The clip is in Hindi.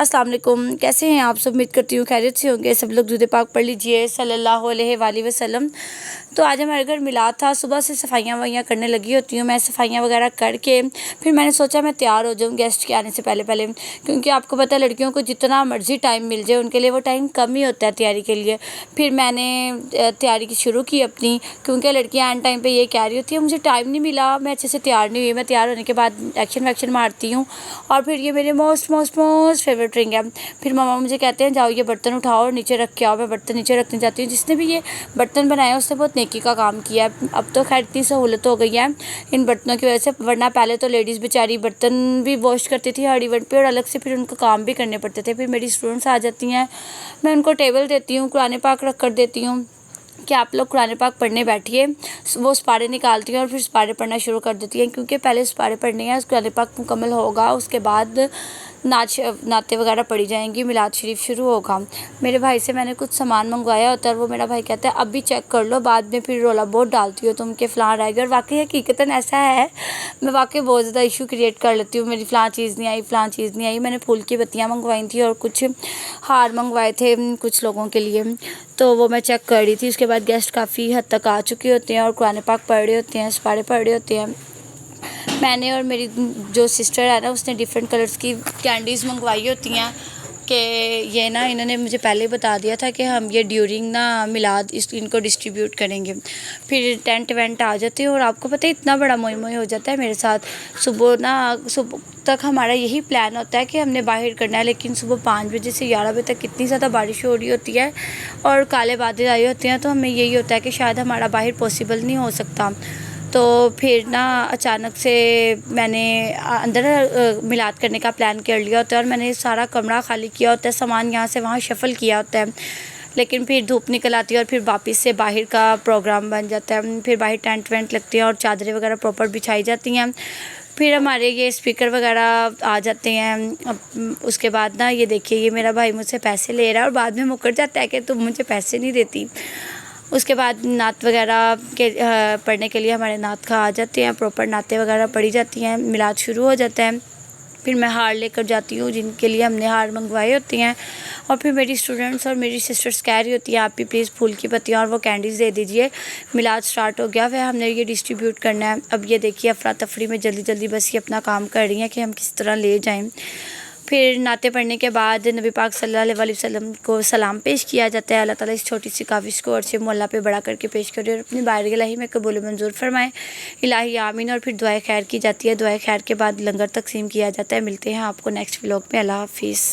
अस्सलाम वालेकुम, कैसे हैं आप सब। उम्मीद करती हूँ खैरियत से होंगे सब लोग। दूध पाक पढ़ लीजिए सल्लल्लाहु अलैहि वसल्लम। तो आज हमारे घर मिलाद था। सुबह से सफाइयाँ वफाइयाँ करने लगी होती हूँ मैं। सफाइयाँ वगैरह करके फिर मैंने सोचा मैं तैयार हो जाऊँ गेस्ट के आने से पहले पहले, क्योंकि आपको पता है लड़कियों को जितना मर्ज़ी टाइम मिल जाए उनके लिए वो टाइम कम ही होता है तैयारी के लिए। फिर मैंने तैयारी की शुरू की अपनी, क्योंकि लड़कियाँ एंड टाइम पे ये कह रही होती है मुझे टाइम नहीं मिला, मैं अच्छे से तैयार नहीं हुई। मैं तैयार होने के बाद एक्शन वैक्शन मारती हूँ और फिर ये मेरे most most most favourite ring है। फिर मामा मुझे कहते हैं जाओ ये बर्तन उठाओ और नीचे रख के आओ। मैं बर्तन नीचे रखने जाती हूँ। जिसने भी ये बर्तन बनाया उसने बहुत नेकी का काम किया है। अब तो खैर इतनी सहूलत हो गई है इन बर्तनों की वजह से, वरना पहले तो लेडीज़ बेचारी बर्तन भी वॉश करती थी हर इवेंट पे और अलग से फिर उनको काम भी करने पड़ते थे। फिर मेरी स्टूडेंट्स आ जाती हैं, मैं उनको टेबल देती हूँ, कुरान पाक रख कर देती हूँ कि आप लोग कुरान पाक पढ़ने बैठिए। वो सिपारे निकालती हैं और फिर सिपारे पढ़ना शुरू कर देती हैं, क्योंकि पहले सिपारे पढ़ने हैं, कुरान पाक मुकम्मल होगा उसके बाद नाते वगैरह पढ़ी जाएंगी, मिलाद शरीफ शुरू होगा। मेरे भाई से मैंने कुछ सामान मंगवाया होता है और वो मेरा भाई कहता है अभी चेक कर लो, बाद में फिर रोला बहुत डालती हो तुम के फ़लाँ रह गया। और वाकई हकीकतन ऐसा है, मैं वाकई बहुत ज़्यादा इशू क्रिएट कर लेती हूँ। मेरी फ़लाँ चीज़ नहीं आई, फ़लाँ चीज़ नहीं आई। मैंने फूल की बत्तियाँ मंगवाई थी और कुछ हार मंगवाए थे कुछ लोगों के लिए, तो वो मैं चेक कर रही थी। उसके बाद गेस्ट काफ़ी हद तक आ चुके होते हैं और कुरान पाक पढ़ रहे होते हैं, सिपारे पढ़ रहे होते हैं। मैंने और मेरी जो सिस्टर है ना उसने डिफरेंट कलर्स की कैंडीज़ मंगवाई होती हैं कि ये ना इन्होंने मुझे पहले बता दिया था कि हम ये ड्यूरिंग ना मिलाद इनको डिस्ट्रीब्यूट करेंगे। फिर टेंट वेंट आ जाते हैं और आपको पता है इतना बड़ा मोई मोई हो जाता है मेरे साथ। सुबह तक हमारा यही प्लान होता है कि हमने बाहर करना है, लेकिन सुबह 5 बजे से 11 बजे तक कितनी ज़्यादा बारिश हो रही होती है और काले बादल आए होते हैं, तो हमें यही होता है कि शायद हमारा बाहर पॉसिबल नहीं हो सकता। तो फिर ना अचानक से मैंने अंदर मिलाद करने का प्लान कर लिया होता है और मैंने सारा कमरा खाली किया होता है, सामान यहाँ से वहाँ शफ़ल किया होता है। लेकिन फिर धूप निकल आती है और फिर वापस से बाहर का प्रोग्राम बन जाता है। फिर बाहर टेंट वेंट लगते हैं और चादरें वगैरह प्रॉपर बिछाई जाती हैं। फिर हमारे ये स्पीकर वगैरह आ जाते हैं। अब उसके बाद ना ये देखिए ये मेरा भाई मुझसे पैसे ले रहा है और बाद में मुकर जाता है कि तुम मुझे पैसे नहीं देती। उसके बाद नात वगैरह के पढ़ने के लिए हमारे नात खा आ जाते हैं, प्रॉपर नातें वगैरह पढ़ी जाती हैं, मिलाद शुरू हो जाता है। फिर मैं हार लेकर जाती हूँ जिनके लिए हमने हार मंगवाए होते हैं। और फिर मेरी स्टूडेंट्स और मेरी सिस्टर्स कह रही होती हैं आप भी प्लीज़ फूल की पत्तियाँ और वो कैंडीज़ दे दीजिए, मिलाद स्टार्ट हो गया वह हमने ये डिस्ट्रीब्यूट करना है। अब ये देखिए अफरा तफरी में जल्दी जल्दी बस ये अपना काम कर रही हैं कि हम किस तरह ले जाएँ। फिर नाते पढ़ने के बाद नबी पाक सल्लल्लाहु अलैहि वसल्लम को सलाम पेश किया जाता है। अल्लाह ताला इस छोटी सी काविश को अर्शे मोहल्ला पे बड़ा करके पेश करे और अपनी बारगाह इलाही में कबूल मंजूर फरमाए, इलाही आमीन। और फिर दुआए खैर की जाती है। दुआए खैर के बाद लंगर तकसीम किया जाता है। मिलते हैं आपको नेक्स्ट व्लॉग में। अल्लाह हाफिज़।